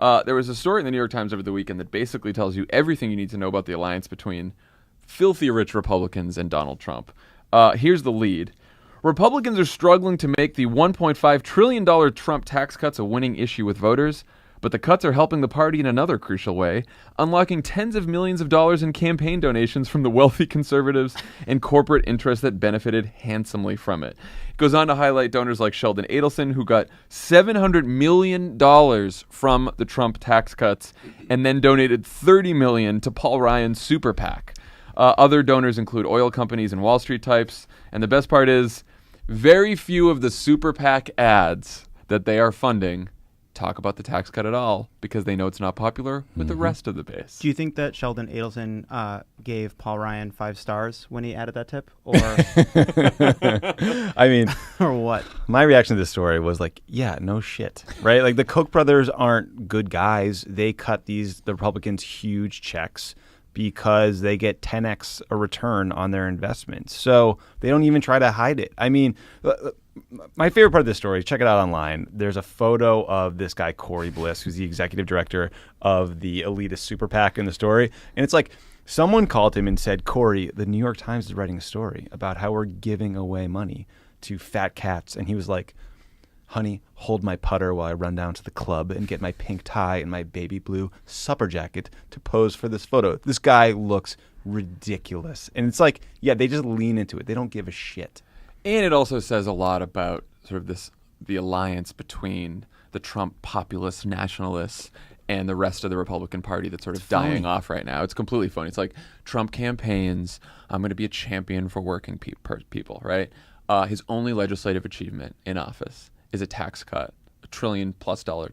There was a story in the New York Times over the weekend that basically tells you everything you need to know about the alliance between filthy rich Republicans and Donald Trump. Here's the lead. Republicans are struggling to make the $1.5 trillion Trump tax cuts a winning issue with voters, but the cuts are helping the party in another crucial way, unlocking tens of millions of dollars in campaign donations from the wealthy conservatives and corporate interests that benefited handsomely from it. It goes on to highlight donors like Sheldon Adelson, who got $700 million from the Trump tax cuts and then donated $30 million to Paul Ryan's super PAC. Other donors include oil companies and Wall Street types, and the best part is very few of the super PAC ads that they are funding talk about the tax cut at all because they know it's not popular with the rest of the base. Do you think that Sheldon Adelson gave Paul Ryan 5 stars when he added that tip? Or I mean, or what? My reaction to this story was like, yeah, no shit, right? Like the Koch brothers aren't good guys. They cut the Republicans huge checks because they get 10x a return on their investments. So they don't even try to hide it. I mean, my favorite part of this story, check it out online. There's a photo of this guy, Corey Bliss, who's the executive director of the elitist super PAC in the story. And it's like someone called him and said, Corey, the New York Times is writing a story about how we're giving away money to fat cats. And he was like, honey, hold my putter while I run down to the club and get my pink tie and my baby blue supper jacket to pose for this photo. This guy looks ridiculous. And it's like, yeah, they just lean into it. They don't give a shit. And it also says a lot about sort of the alliance between the Trump populist nationalists and the rest of the Republican Party that's sort of dying off right now. It's completely phony. It's like Trump campaigns, I'm going to be a champion for working people, right? His only legislative achievement in office is a tax cut, $1 trillion+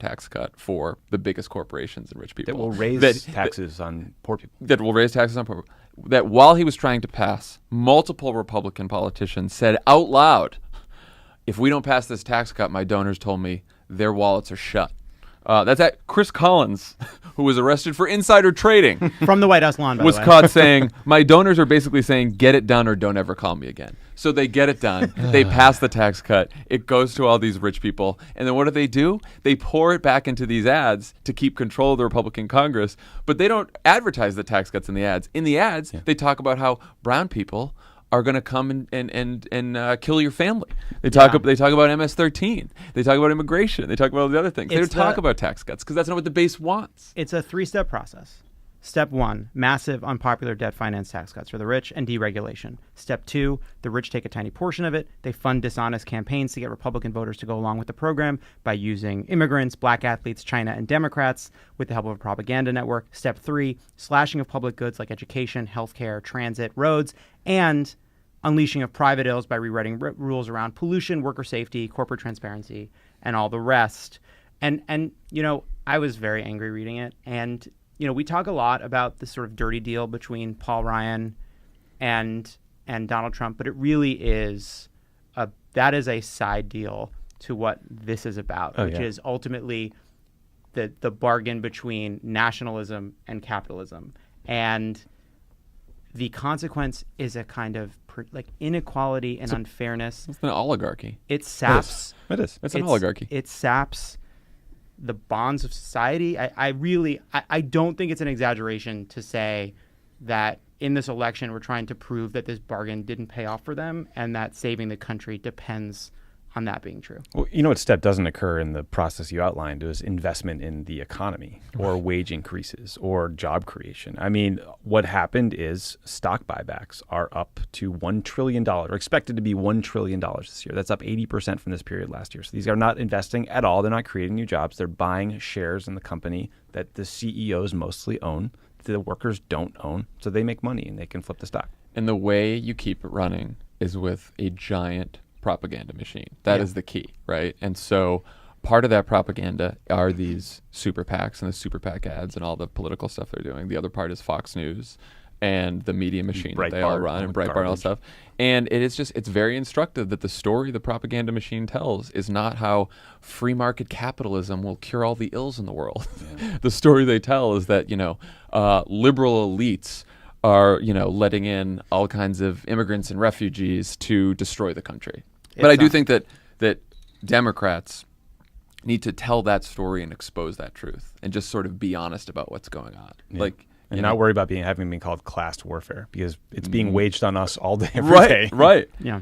tax cut for the biggest corporations and rich people. That will raise taxes on poor people. That will raise taxes on poor people. That while he was trying to pass, multiple Republican politicians said out loud, if we don't pass this tax cut, my donors told me their wallets are shut. That's at Chris Collins, who was arrested for insider trading. From the White House lawn, by was the way. caught saying, my donors are basically saying, get it done or don't ever call me again. So they get it done. They pass the tax cut. It goes to all these rich people. And then what do? They pour it back into these ads to keep control of the Republican Congress. But they don't advertise the tax cuts in the ads. In the ads, they talk about how brown people are going to come and kill your family. They talk about MS-13. They talk about immigration. They talk about all the other things. They don't talk about tax cuts because that's not what the base wants. It's a 3-step process. Step 1, massive unpopular debt finance tax cuts for the rich and deregulation. Step 2, the rich take a tiny portion of it. They fund dishonest campaigns to get Republican voters to go along with the program by using immigrants, black athletes, China, and Democrats with the help of a propaganda network. Step 3, slashing of public goods like education, healthcare, transit, roads, and unleashing of private ills by rewriting rules around pollution, worker safety, corporate transparency, and all the rest. And you know, I was very angry reading it. And you know, we talk a lot about this sort of dirty deal between Paul Ryan and Donald Trump, but it really is that is a side deal to what this is about, which is ultimately the bargain between nationalism and capitalism. And the consequence is a kind of inequality and unfairness. It's an oligarchy. It saps. It is. It's an oligarchy. It saps the bonds of society. I don't think it's an exaggeration to say that in this election we're trying to prove that this bargain didn't pay off for them and that saving the country depends on that being true. Well, you know what step doesn't occur in the process you outlined is investment in the economy or wage increases or job creation. I mean, what happened is stock buybacks are up to $1 trillion, or expected to be $1 trillion this year. That's up 80% from this period last year. So these are not investing at all. They're not creating new jobs. They're buying shares in the company that the CEOs mostly own, the workers don't own. So they make money and they can flip the stock. And the way you keep it running is with a giant propaganda machine. That is the key, right? And so part of that propaganda are these super PACs and the super PAC ads and all the political stuff they're doing. The other part is Fox News and the media machine that they all run, and Breitbart and all that stuff. And it's very instructive that the story the propaganda machine tells is not how free market capitalism will cure all the ills in the world. Yeah. The story they tell is that, liberal elites are, letting in all kinds of immigrants and refugees to destroy the country. But I do think that Democrats need to tell that story and expose that truth and just sort of be honest about what's going on. Yeah. Like, and not worry about having been called class warfare, because it's being waged on us all day, every right, day. Right. Yeah.